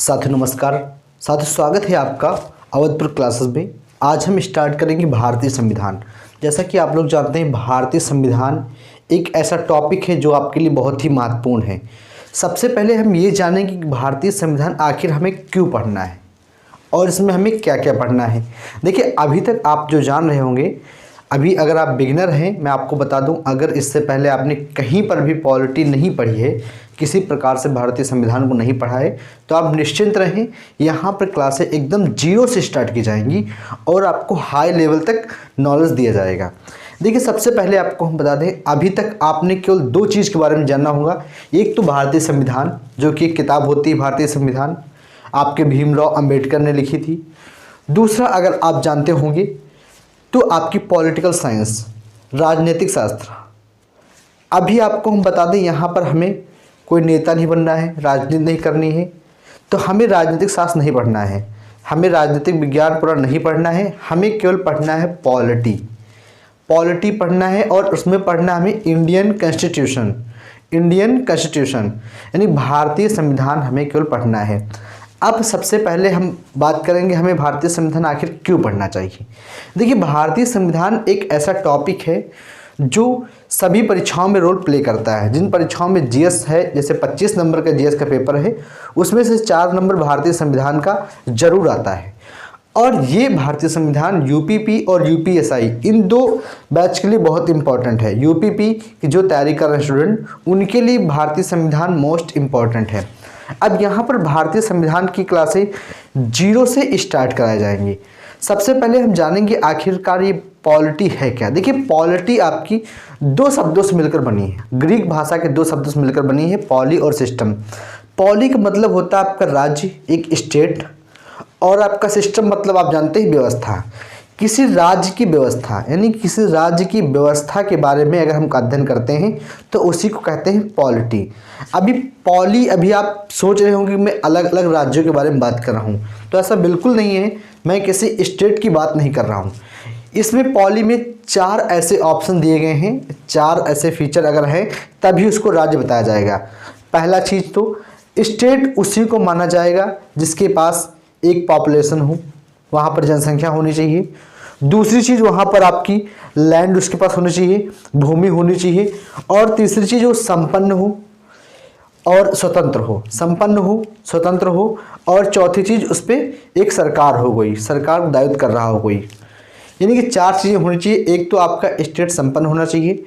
साथियों नमस्कार। साथियों स्वागत है आपका अवधपुर क्लासेस में। आज हम स्टार्ट करेंगे भारतीय संविधान। जैसा कि आप लोग जानते हैं भारतीय संविधान एक ऐसा टॉपिक है जो आपके लिए बहुत ही महत्वपूर्ण है। सबसे पहले हम ये जानेंगे कि भारतीय संविधान आखिर हमें क्यों पढ़ना है और इसमें हमें क्या क्या पढ़ना है। देखिए अभी तक आप जो जान रहे होंगे, अभी अगर आप बिगिनर हैं मैं आपको बता दूं, अगर इससे पहले आपने कहीं पर भी पॉलिटी नहीं पढ़ी है, किसी प्रकार से भारतीय संविधान को नहीं पढ़ा है, तो आप निश्चिंत रहें। यहाँ पर क्लासें एकदम जीरो से स्टार्ट की जाएंगी और आपको हाई लेवल तक नॉलेज दिया जाएगा। देखिए सबसे पहले आपको हम बता दें, अभी तक आपने केवल दो चीज़ के बारे में जानना होगा। एक तो भारतीय संविधान, जो कि एक किताब होती है भारतीय संविधान, आपके भीमराव अंबेडकर ने लिखी थी। दूसरा अगर आप जानते होंगे तो आपकी पॉलिटिकल साइंस, राजनीतिक शास्त्र। अभी आपको हम बता दें, यहाँ पर हमें कोई नेता नहीं बनना है, राजनीति नहीं करनी है, तो हमें राजनीतिक शास्त्र नहीं पढ़ना है, हमें राजनीतिक विज्ञान पूरा नहीं पढ़ना है, हमें केवल पढ़ना है पॉलिटी पढ़ना है। और उसमें पढ़ना हमें इंडियन कॉन्स्टिट्यूशन यानी भारतीय संविधान हमें केवल पढ़ना है। अब सबसे पहले हम बात करेंगे हमें भारतीय संविधान आखिर क्यों पढ़ना चाहिए। देखिए भारतीय संविधान एक ऐसा टॉपिक है जो सभी परीक्षाओं में रोल प्ले करता है। जिन परीक्षाओं में जीएस है, जैसे 25 नंबर का जीएस का पेपर है, उसमें से 4 नंबर भारतीय संविधान का जरूर आता है। और ये भारतीय संविधान यूपीपी और यूपीएसआई इन दो बैच के लिए बहुत इंपॉर्टेंट है। यूपीपी की जो तैयारी कर रहे हैं स्टूडेंट, उनके लिए भारतीय संविधान मोस्ट इम्पॉर्टेंट है। अब यहाँ पर भारतीय संविधान की क्लासें जीरो से स्टार्ट कराई जाएंगी। सबसे पहले हम जानेंगे आखिरकार ये पॉलिटी है क्या। देखिए पॉलिटी आपकी दो शब्दों से मिलकर बनी है, ग्रीक भाषा के दो शब्दों से मिलकर बनी है, पॉली और सिस्टम। पॉली का मतलब होता है आपका राज्य, एक स्टेट, और आपका सिस्टम मतलब आप जानते हैं व्यवस्था, किसी राज्य की व्यवस्था, यानी किसी राज्य की व्यवस्था के बारे में अगर हम अध्ययन करते हैं तो उसी को कहते हैं पॉलिटी। अभी आप सोच रहे होंगे कि मैं अलग अलग राज्यों के बारे में बात कर रहा हूँ, तो ऐसा बिल्कुल नहीं है। मैं किसी स्टेट की बात नहीं कर रहा हूँ। इसमें पॉली में 4 ऐसे ऑप्शन दिए गए हैं, 4 ऐसे फीचर अगर हैं तभी उसको राज्य बताया जाएगा। पहला चीज़ तो स्टेट उसी को माना जाएगा जिसके पास एक पॉपुलेशन हो, वहाँ पर जनसंख्या होनी चाहिए। दूसरी चीज़ वहाँ पर आपकी लैंड उसके पास होनी चाहिए, भूमि होनी चाहिए। और तीसरी चीज़ वो संपन्न हो और स्वतंत्र हो, और चौथी चीज़ उस पर एक सरकार हो गई, सरकार दायित्व कर रहा हो कोई। यानी कि 4 चीज़ें होनी चाहिए। एक तो आपका स्टेट संपन्न होना चाहिए,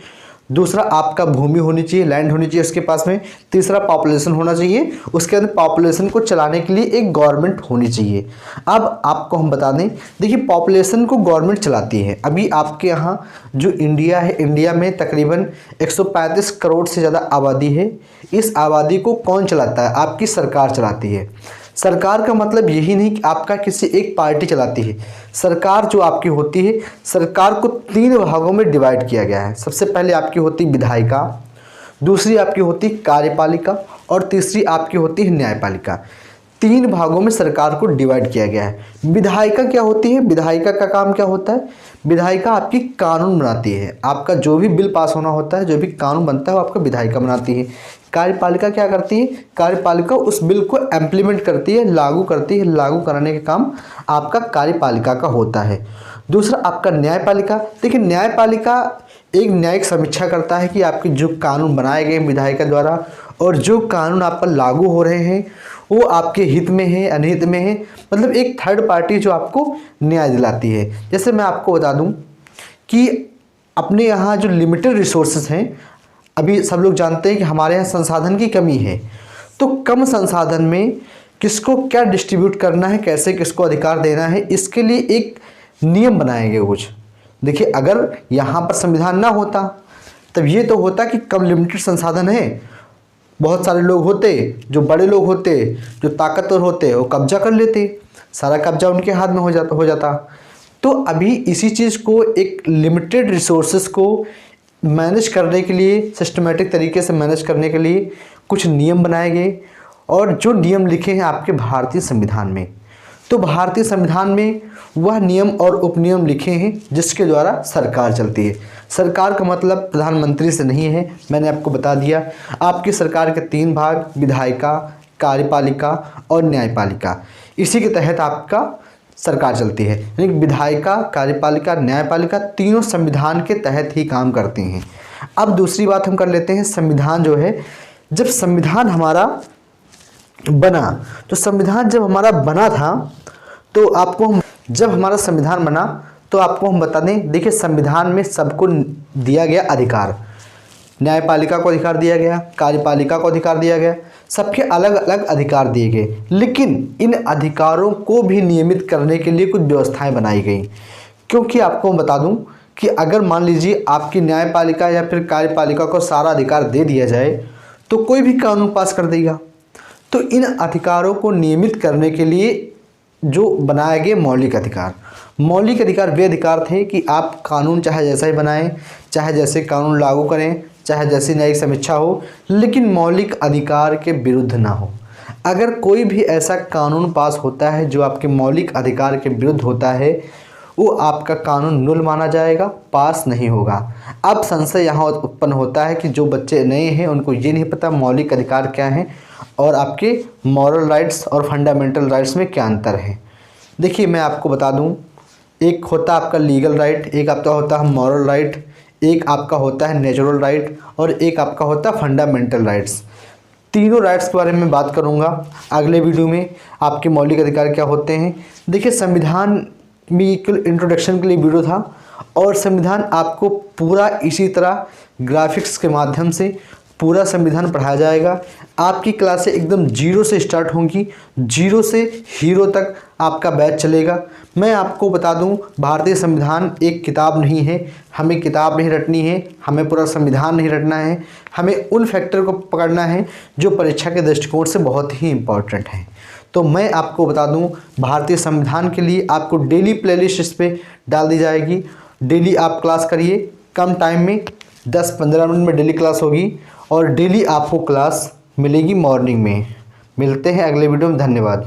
दूसरा आपका भूमि होनी चाहिए, लैंड होनी चाहिए उसके पास में, तीसरा पॉपुलेशन होना चाहिए, उसके अंदर पॉपुलेशन को चलाने के लिए एक गवर्नमेंट होनी चाहिए। अब आपको हम बता दें, देखिए पॉपुलेशन को गवर्नमेंट चलाती है। अभी आपके यहाँ जो इंडिया है, इंडिया में तकरीबन 135 करोड़ से ज़्यादा आबादी है। इस आबादी को कौन चलाता है? आपकी सरकार चलाती है। सरकार का मतलब यही नहीं कि आपका किसी एक पार्टी चलाती है। सरकार जो आपकी होती है, सरकार को 3 भागों में डिवाइड किया गया है। सबसे पहले आपकी होती विधायिका, दूसरी आपकी होती कार्यपालिका, और तीसरी आपकी होती है न्यायपालिका। 3 भागों में सरकार को डिवाइड किया गया है। विधायिका क्या होती है? विधायिका का काम क्या होता है? विधायिका आपकी कानून बनाती है। आपका जो भी बिल पास होना होता है, जो भी कानून बनता है, वो आपका विधायिका बनाती है। कार्यपालिका क्या करती है? कार्यपालिका उस बिल को इम्प्लीमेंट करती है, लागू करती है। लागू कराने का काम आपका कार्यपालिका का होता है। दूसरा आपका न्यायपालिका। देखिए न्यायपालिका एक न्यायिक समीक्षा करता है कि आपके जो कानून बनाए गए विधायिका द्वारा और जो कानून आप पर लागू हो रहे हैं वो आपके हित में है, अनहित में है। मतलब एक थर्ड पार्टी जो आपको न्याय दिलाती है। जैसे मैं आपको बता दूं कि अपने यहाँ जो लिमिटेड रिसोर्सेज हैं, अभी सब लोग जानते हैं कि हमारे यहाँ संसाधन की कमी है, तो कम संसाधन में किसको क्या डिस्ट्रीब्यूट करना है, कैसे किसको अधिकार देना है, इसके लिए एक नियम बनाएंगे कुछ। देखिए अगर यहाँ पर संविधान ना होता तब ये तो होता कि कम लिमिटेड संसाधन है, बहुत सारे लोग होते, जो बड़े लोग होते, जो ताकतवर होते, वो कब्जा कर लेते, सारा कब्जा उनके हाथ में हो जाता। तो अभी इसी चीज़ को, एक लिमिटेड रिसोर्सेज को मैनेज करने के लिए, सिस्टमेटिक तरीके से मैनेज करने के लिए कुछ नियम बनाए गए, और जो नियम लिखे हैं आपके भारतीय संविधान में। तो भारतीय संविधान में वह नियम और उपनियम लिखे हैं जिसके द्वारा सरकार चलती है। सरकार का मतलब प्रधानमंत्री से नहीं है, मैंने आपको बता दिया। आपकी सरकार के 3 भाग, विधायिका, कार्यपालिका और न्यायपालिका। इसी के तहत आपका सरकार चलती है, यानी विधायिका, कार्यपालिका, न्यायपालिका तीनों संविधान के तहत ही काम करती हैं। अब दूसरी बात हम कर लेते हैं, संविधान जो है, जब संविधान हमारा बना, तो संविधान जब हमारा बना था तो जब हमारा संविधान बना तो आपको हम बता दें, देखिए संविधान में सबको दिया गया अधिकार, न्यायपालिका को अधिकार दिया गया, कार्यपालिका को अधिकार दिया गया, सबके अलग अलग अधिकार दिए गए, लेकिन इन अधिकारों को भी नियमित करने के लिए कुछ व्यवस्थाएं बनाई गई। क्योंकि आपको मैं बता दूं कि अगर मान लीजिए आपकी न्यायपालिका या फिर कार्यपालिका को सारा अधिकार दे दिया जाए तो कोई भी कानून पास कर देगा। तो इन अधिकारों को नियमित करने के लिए जो बनाए गए मौलिक अधिकार वे अधिकार थे कि आप कानून चाहे जैसा ही बनाएं, चाहे जैसे कानून लागू करें, चाहे जैसी न्यायिक समीक्षा हो, लेकिन मौलिक अधिकार के विरुद्ध ना हो। अगर कोई भी ऐसा कानून पास होता है जो आपके मौलिक अधिकार के विरुद्ध होता है, वो आपका कानून नुल माना जाएगा, पास नहीं होगा। अब संशय यहाँ उत्पन्न होता है कि जो बच्चे नए हैं उनको ये नहीं पता मौलिक अधिकार क्या हैं और आपके मॉरल राइट्स और फंडामेंटल राइट्स में क्या अंतर है। देखिए मैं आपको बता दूं, एक होता है आपका लीगल राइट, एक आपका होता है मॉरल राइट, एक आपका होता है नेचुरल राइट और एक आपका होता है फंडामेंटल राइट्स। तीनों राइट्स के बारे में बात करूंगा अगले वीडियो में, आपके मौलिक अधिकार क्या होते हैं। देखिए संविधान में इंट्रोडक्शन के लिए वीडियो था और संविधान आपको पूरा इसी तरह ग्राफिक्स के माध्यम से पूरा संविधान पढ़ाया जाएगा। आपकी क्लासें एकदम जीरो से स्टार्ट होंगी, जीरो से हीरो तक आपका बैच चलेगा। मैं आपको बता दूं, भारतीय संविधान एक किताब नहीं है, हमें किताब नहीं रटनी है, हमें पूरा संविधान नहीं रटना है, हमें उन फैक्टर को पकड़ना है जो परीक्षा के दृष्टिकोण से बहुत ही इम्पॉर्टेंट है। तो मैं आपको बता दूं, भारतीय संविधान के लिए आपको डेली प्लेलिस्ट इस पर डाल दी जाएगी। डेली आप क्लास करिए, कम टाइम में 10-15 मिनट में डेली क्लास होगी और डेली आपको क्लास मिलेगी मॉर्निंग में। मिलते हैं अगले वीडियो में, धन्यवाद।